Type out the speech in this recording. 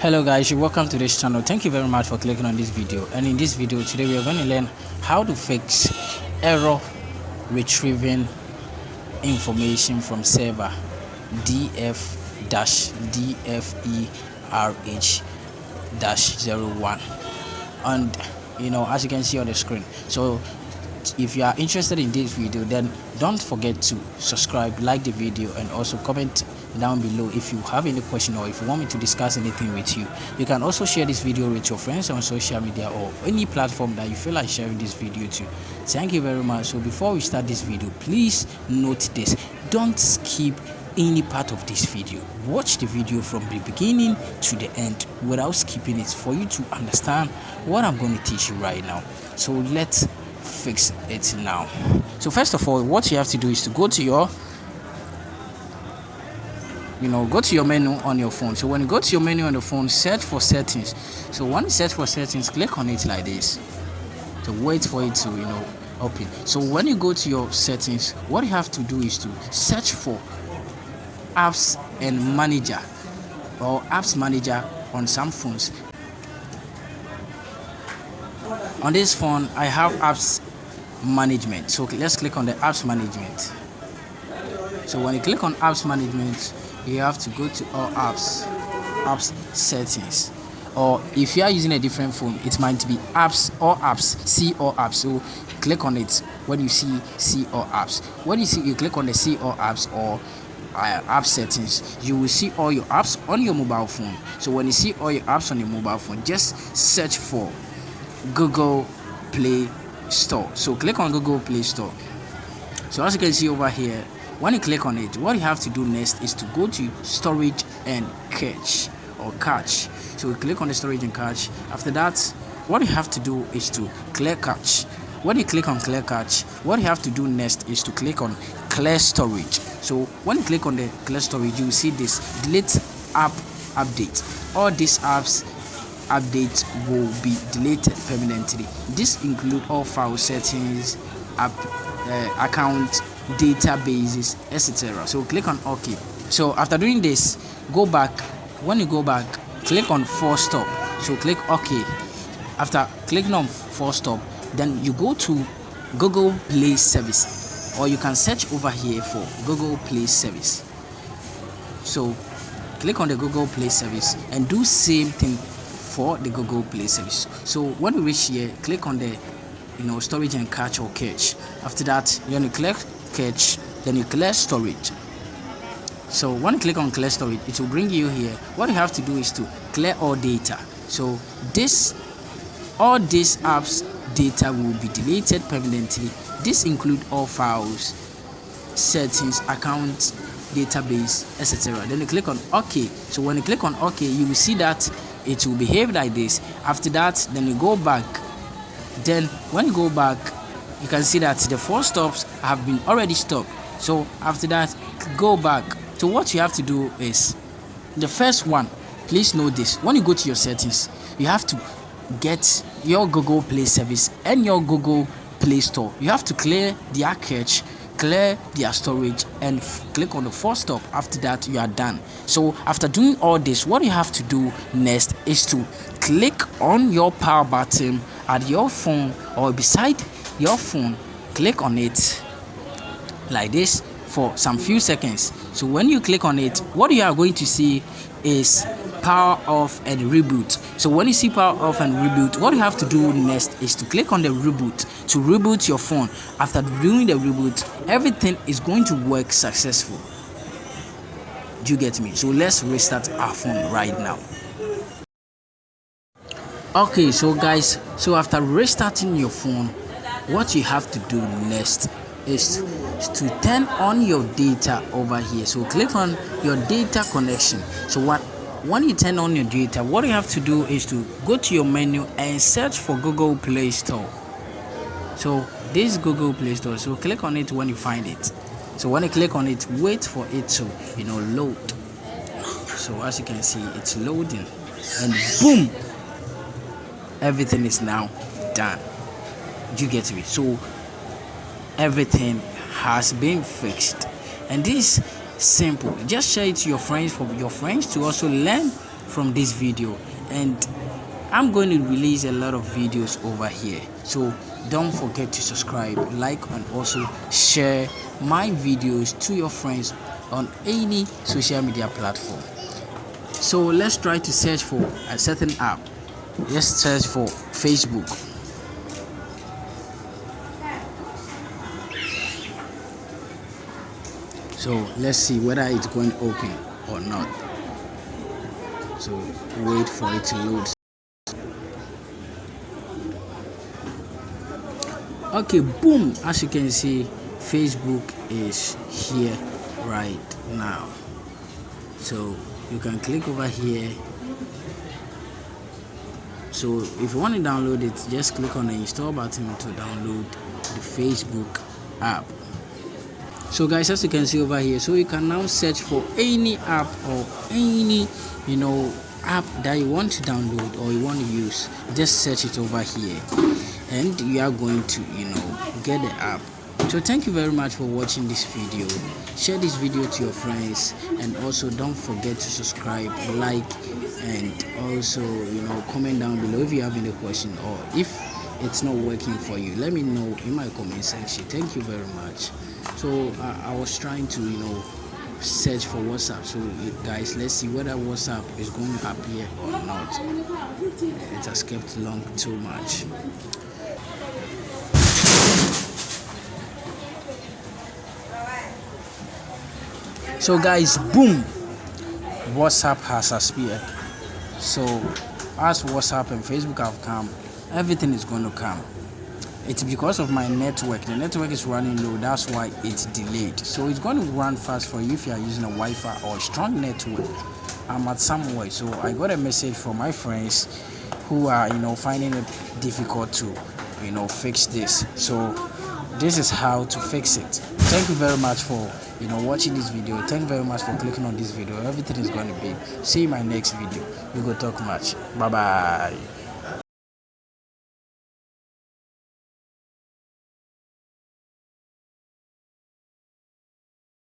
Hello guys, you're welcome to this channel. Thank you very much for clicking on this video. And in this video today we are going to learn how to fix error retrieving information from server df-dferh-01. And as you can see on the screen. So if you are interested in this video, then don't forget to subscribe, like the video, and also comment down below if you have any question or if you want me to discuss anything with you. You can also share this video with your friends on social media or any platform that you feel like sharing this video to. Thank you very much. So before we start this video, please note this: don't skip any part of this video. Watch the video from the beginning to the end without skipping it for you to understand what I'm going to teach you right now. So let's fix it now. So first of all, what you have to do is to go to your menu on your phone. So when you go to your menu on the phone, search for settings. So when you search for settings, click on it like this. So wait for it to open. So when you go to your settings, what you have to do is to search for apps and manager or apps manager on some phones. On this phone I have apps management, so let's click on the apps management. So when you click on apps management, you have to go to all apps settings, or if you are using a different phone, it might be apps or apps, see all apps. So click on it. When you see all apps, when you click on the see all apps or app settings, you will see all your apps on your mobile phone. So when you see all your apps on your mobile phone, just search for Google Play Store. So click on Google Play Store. So as you can see over here, when you click on it, what you have to do next is to go to storage and cache. So you click on the storage and cache. After that, what you have to do is to clear cache. When you click on clear cache, what you have to do next is to click on clear storage. So when you click on the clear storage, you will see this delete app update. All these apps updates will be deleted permanently. This include all file settings, account, databases, etc. So click on OK. So after doing this, go back. When you go back, click on force stop. So click OK. After clicking on force stop, then you go to Google Play Service, or you can search over here for Google Play Service. So click on the Google Play Service and do same thing for the Google Play Service. So when you reach here, click on the storage and cache or cache. After that, when you click cache, then you clear storage. So when you click on clear storage, it will bring you here. What you have to do is to clear all data. So all these apps data will be deleted permanently. This include all files, settings, accounts, database, etc. Then you click on OK. So when you click on OK, you will see that it will behave like this. After that, then you go back. Then when you go back, you can see that the 4 stops have been already stopped. So after that, go back. So what you have to do is the first one. Please note this: when you go to your settings, you have to get your Google Play Service and your Google Play Store. You have to clear their cache, clear their storage, and click on the 4 stop. After that, you are done. So after doing all this, what you have to do next is to click on your power button at your phone or beside your phone. Click on it like this for some few seconds. So when you click on it, what you are going to see is power off and reboot. So when you see power off and reboot, what you have to do next is to click on the reboot to reboot your phone. After doing the reboot, everything is going to work successful. Do you get me? So let's restart our phone right now. Okay, so guys, so after restarting your phone, what you have to do next is to turn on your data over here. So click on your data connection. So when you turn on your data, what you have to do is to go to your menu and search for Google Play Store. So this is Google Play Store. So click on it when you find it. So when you click on it, wait for it to load. So as you can see, it's loading, and boom, everything is now done. You get me? So everything has been fixed, and this simple. Just share it to your friends, for your friends to also learn from this video, and I'm going to release a lot of videos over here, so don't forget to subscribe, like, and also share my videos to your friends on any social media platform. So let's try to search for a certain app. Let's search for Facebook. So let's see whether it's going to open or not. So wait for it to load. Okay, boom, as you can see, Facebook is here right now. So you can click over here. So if you want to download it, just click on the install button to download the Facebook app. So guys, as you can see over here, so you can now search for any app or any app that you want to download or you want to use. Just search it over here and you are going to get the app. So thank you very much for watching this video. Share this video to your friends, and also don't forget to subscribe, like, and also comment down below if you have any question, or if it's not working for you, let me know in my comment section. Thank you very much. So I was trying to search for WhatsApp. So guys, let's see whether WhatsApp is going to appear or not. It has kept long too much. So guys, boom, WhatsApp has appeared. So as WhatsApp and Facebook have come, everything is going to come. It's because of my network. The network is running low, that's why it's delayed. So it's going to run fast for you if you are using a Wi-Fi or a strong network. I'm at somewhere, so I got a message from my friends who are finding it difficult to fix this. So this is how to fix it. Thank you very much for watching this video. Thank you very much for clicking on this video. Everything is going to be. See you in my next video. We go talk much. Bye bye.